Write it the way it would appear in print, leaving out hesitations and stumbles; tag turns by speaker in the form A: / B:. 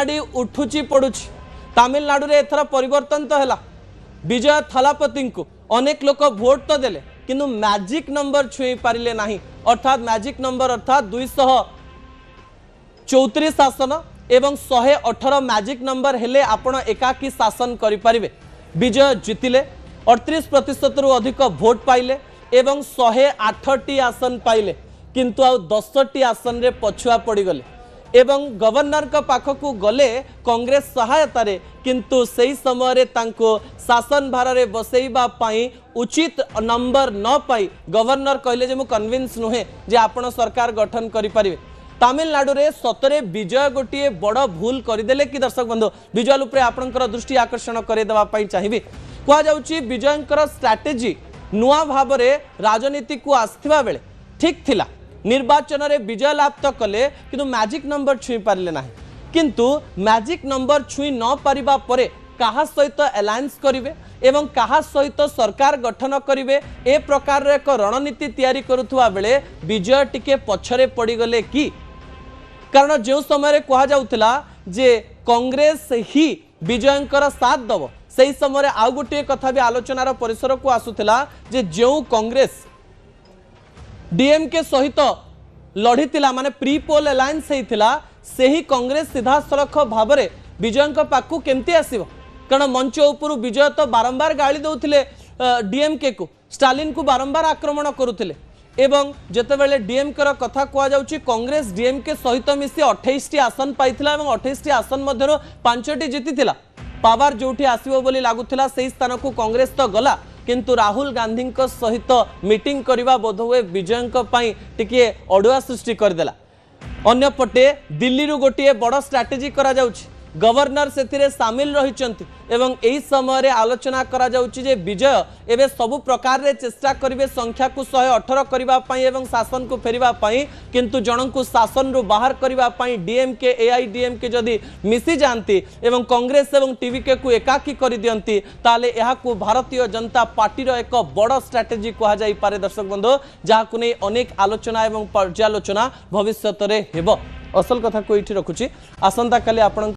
A: गाड़ी उठुची पड़ुची तमिलनाडु रे एथर परिवर्तन तो है विजय थलापति को अनेक लोक भोट तो देले किंतु मैजिक नंबर छुई पारिले नहीं अर्थात मैजिक नंबर अर्थात 234 आसन एवं 118 मैजिक नंबर हेले आपण एकाकी शासन करि परिबे। विजय जितिले 38% रु अधिक भोट पाइले एवं 108 आसन पाइले किंतु आ 10 आसन रे पछुआ पड़ी गले एवं गवर्नर का पाखकू गले कांग्रेस सहायता रे किंतु सही समय रे तांको शासन भार रे बसैबा पाई उचित नंबर न पाई गवर्नर कहले जे मु कन्विंस नुहे जे आपण सरकार गठन करि परिबे। तमिलनाडु रे सतरे विजय गोटे बड़ भूल करदेले कि दर्शक बंधु विजुअल उपरे आपनकर दृष्टि आकर्षण करे देबा पाई चाहिबी। कुआ जाउची विजयंकर स्ट्रैटेजी नुआ भाव रे राजनीति को आस्थिबा बेले ठीक थिला निर्वाचन रे विजय लाभ तो कले किंतु मैजिक नंबर छुई पारिले नाही किंतु मैजिक नंबर छुई न पारिबा परे कहा सहित अलायंस करिवे एवं कहा सहित सरकार गठन करिवे ए प्रकार एक रणनीति तैयारी करुथुवा बेले विजय टिके पछरे पड़ी गले कि कारण जो समय कहा जाउथिला जे कांग्रेस ही विजयंकर साथ दब सही समय आउ गोटे कथा भी आलोचनार परिसर को आसुथिला जे जो कांग्रेस डीएमके सहित लड़ीला माने प्री पोल अलायंस होता से ही कांग्रेस सीधा सड़क भाव में विजय पाखु केमती आसव कारण मंच उपर विजय तो बारंबार गाड़ी दौले डीएमके को स्टालिन को बारंबार आक्रमण करुले एवं जितेबाला डीएमके कथा कहुच्छी कांग्रेस डीएमके सहित मिसी 28 आसन पाई 28 आसन मध्य 5टी जीति पावर जो आसव बोली लगुला से स्थान को कांग्रेस तो गला किंतु राहुल गांधी सहित मीटिंग करवा बोध हुए विजय टिके अड़ुआ सृष्टि करदेला। अन्यपटे दिल्ली रु गोटे बड़ स्ट्राटेजी करा जाउछि गवर्नर से सामिल रहिचंती एवं एही समय रे आलोचना करा जाउछि जे विजय एवं सबु प्रकार रे चेष्टा करिवे संख्या को 118 करबा पई एवं शासन को फेरिबा पई किंतु जणन को शासन रु बाहर करबा पई डीएमके एआईडीएमके जदी मिसी जानती एवं कांग्रेस एवं टीवीके को एकाकी कर दियंती ताले एहा को भारतीय जनता पार्टी रो एक बड़ स्ट्रेटेजी कहा जाई पारे दर्शक बंधु जहा को नै अनेक आलोचना एवं पर्यालोचना भविष्य रे हेबो। असल कथा को इठी रखुची आसंता काली आपण